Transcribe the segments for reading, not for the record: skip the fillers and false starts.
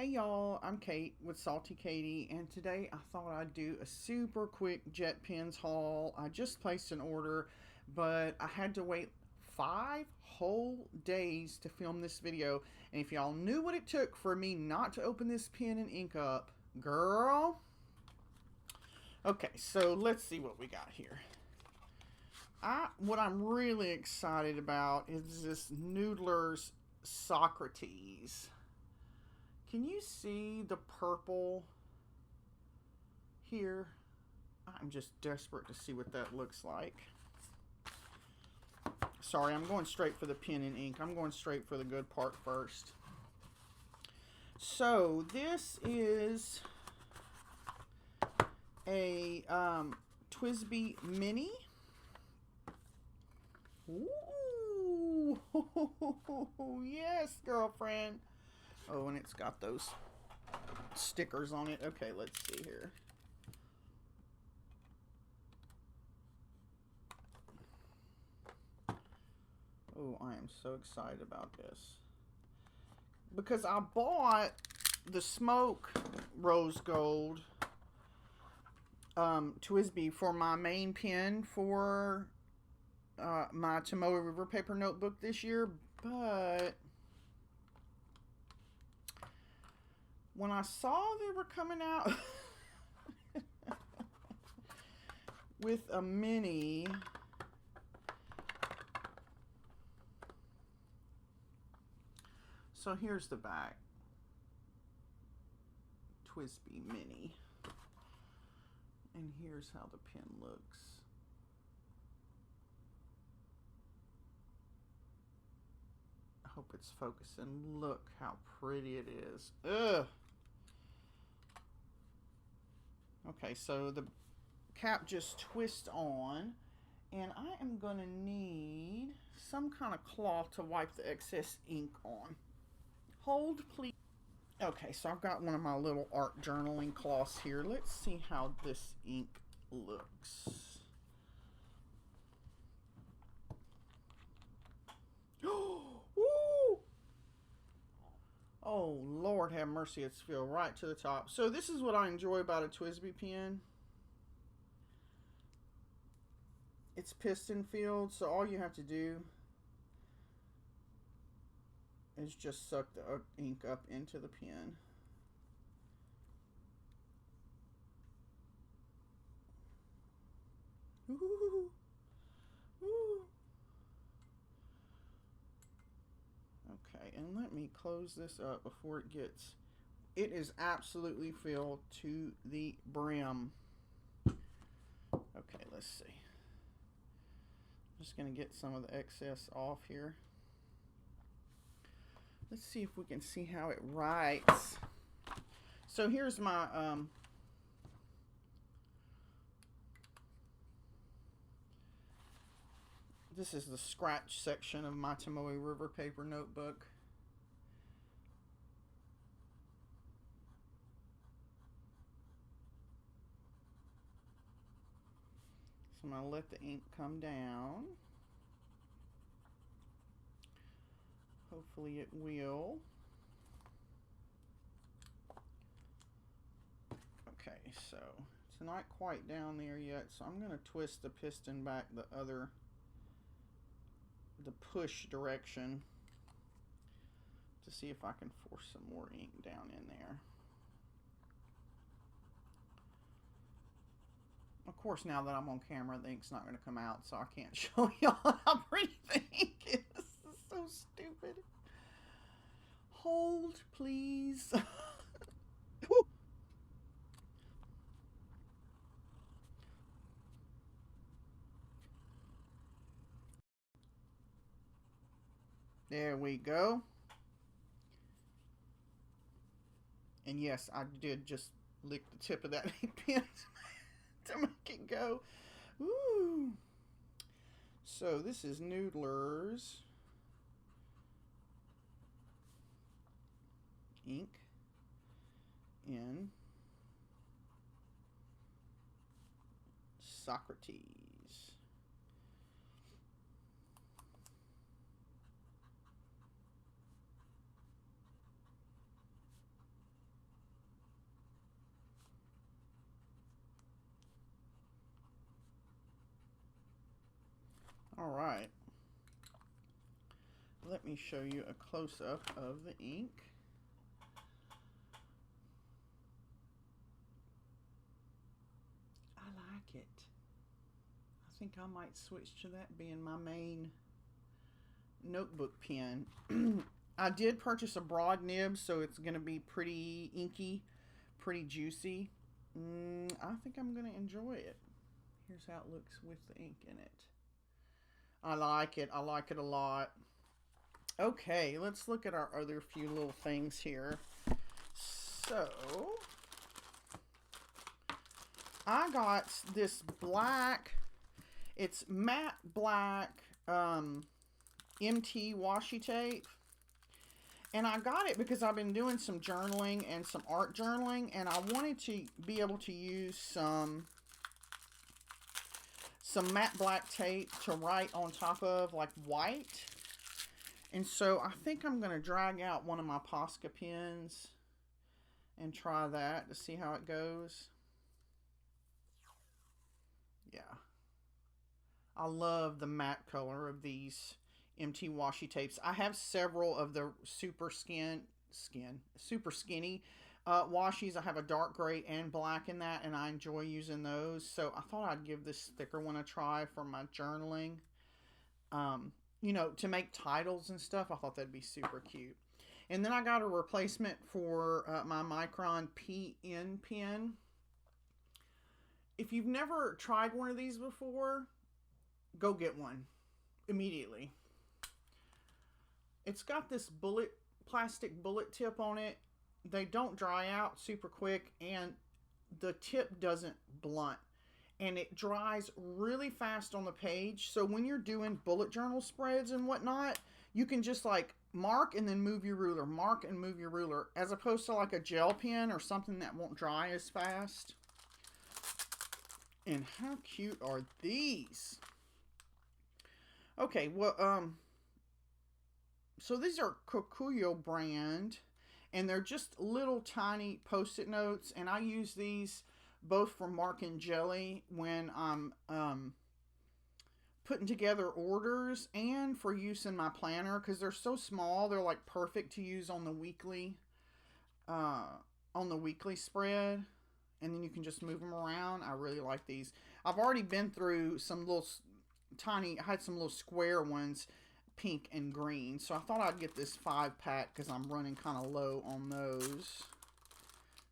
Hey y'all, I'm Kate with Salty Katie, and today I thought I'd do a super quick jet pens haul. I just placed an order, but I had to wait 5 whole days to film this video. And if y'all knew what it took for me not to open this pen and ink up, girl. Okay, so let's see what we got here. What I'm really excited about is this Noodler's Socrates. Can you see the purple here? I'm just desperate to see what that looks like. Sorry, I'm going straight for the pen and ink. I'm going straight for the good part first. So this is a Twsbi Mini. Ooh, yes, girlfriend. Oh, and it's got those stickers on it. Okay, let's see here. Oh, I am so excited about this. Because I bought the Smoke Rose Gold Twsbi for my main pen for my Tomoe River paper notebook this year, but when I saw they were coming out with a mini, so here's the back, Twsbi Mini, and here's how the pen looks. I hope it's focusing. Look how pretty it is. Ugh. Okay, so the cap just twists on, and I am going to need some kind of cloth to wipe the excess ink on. Hold, please. Okay, so I've got one of my little art journaling cloths here. Let's see how this ink looks. Oh, Lord have mercy, it's filled right to the top. So this is what I enjoy about a Twsbi pen. It's piston filled, so all you have to do is just suck the ink up into the pen. Ooh. Ooh. Okay, and let me close this up before it gets... It is absolutely filled to the brim. Okay, let's see. I'm just going to get some of the excess off here. Let's see if we can see how it writes. So here's my... this is the scratch section of my Tomoe River paper notebook. So I'm going to let the ink come down. Hopefully it will. Okay, so it's not quite down there yet, so I'm going to twist the piston back the push direction to see if I can force some more ink down in there. Of course, now that I'm on camera, the ink's not going to come out, so I can't show y'all how pretty the ink is. This is so stupid. Hold, please. There we go. And yes, I did just lick the tip of that ink pen to make it go. Ooh. So this is Noodler's ink in Socrates. All right. Let me show you a close-up of the ink. I like it. I think I might switch to that being my main notebook pen. I did purchase a broad nib, so it's going to be pretty inky, pretty juicy. I think I'm going to enjoy it. Here's how it looks with the ink in it. I like it. I like it a lot. Okay, let's look at our other few little things here. So, I got this black, it's matte black MT washi tape. And I got it because I've been doing some journaling and some art journaling, and I wanted to be able to use some matte black tape to write on top of, like white. And so I think I'm going to drag out one of my Posca pens and try that to see how it goes. Yeah. I love the matte color of these MT washi tapes. I have several of the super skinny washis. I have a dark gray and black in that, and I enjoy using those. So I thought I'd give this thicker one a try for my journaling. You know, to make titles and stuff. I thought that'd be super cute. And then I got a replacement for my Micron PN pen. If you've never tried one of these before, go get one immediately. It's got this plastic bullet tip on it. They don't dry out super quick, and the tip doesn't blunt. And it dries really fast on the page. So when you're doing bullet journal spreads and whatnot, you can just like mark and then move your ruler, mark and move your ruler, as opposed to like a gel pen or something that won't dry as fast. And how cute are these? Okay, well, so these are Kokuyo brand, and they're just little tiny post-it notes, and I use these both for marking jelly when I'm putting together orders and for use in my planner, because they're so small. They're like perfect to use on the weekly spread, and then you can just move them around. I really like these. I've already been through some little tiny, I had some little square ones, pink and green, so I thought I'd get this 5-pack because I'm running kind of low on those.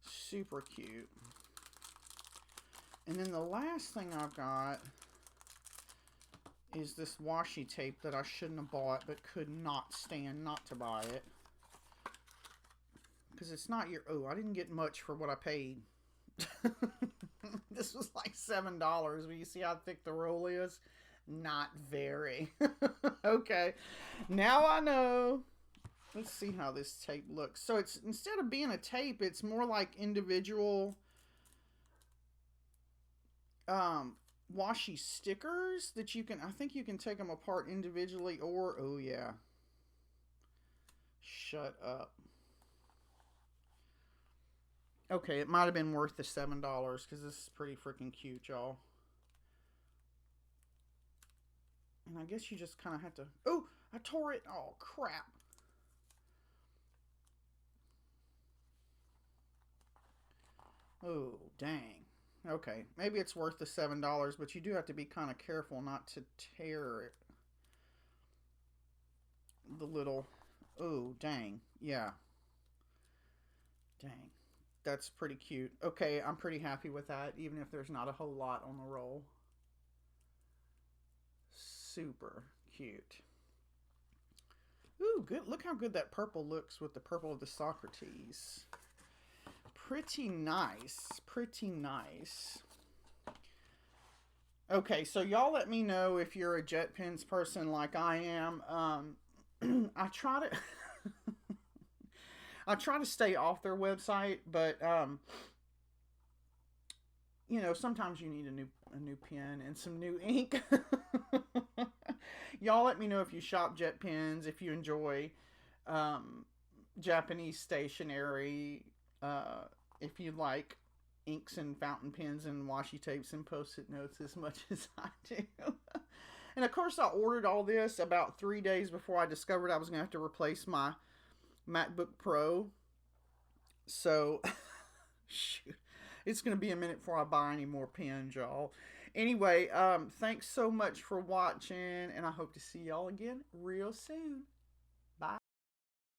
Super cute. And then the last thing I've got is this washi tape that I shouldn't have bought, but could not stand not to buy it. Because it's not your... Oh, I didn't get much for what I paid. This was like $7. But you see how thick the roll is? Not very. Okay. Now I know. Let's see how this tape looks. So it's, instead of being a tape, it's more like individual washi stickers that you can, I think you can take them apart individually, or, oh yeah, shut up. Okay, it might have been worth the $7 because this is pretty freaking cute, y'all. And I guess you just kind of have to, oh, I tore it. Oh, crap. Oh, dang. Okay, maybe it's worth the $7, but you do have to be kind of careful not to tear it. The little, oh, dang. Yeah. Dang. That's pretty cute. Okay, I'm pretty happy with that, even if there's not a whole lot on the roll. Super cute. Ooh, good. Look how good that purple looks with the purple of the Socrates. Pretty nice. Pretty nice. Okay, so y'all let me know if you're a JetPens person like I am. I try to... I try to stay off their website, but you know, sometimes you need a new pen and some new ink. Y'all let me know if you shop JetPens, if you enjoy Japanese stationery, if you like inks and fountain pens and washi tapes and post-it notes as much as I do. And of course, I ordered all this about 3 days before I discovered I was going to have to replace my MacBook Pro. So, shoot, it's going to be a minute before I buy any more pens, y'all. Anyway, thanks so much for watching, and I hope to see y'all again real soon.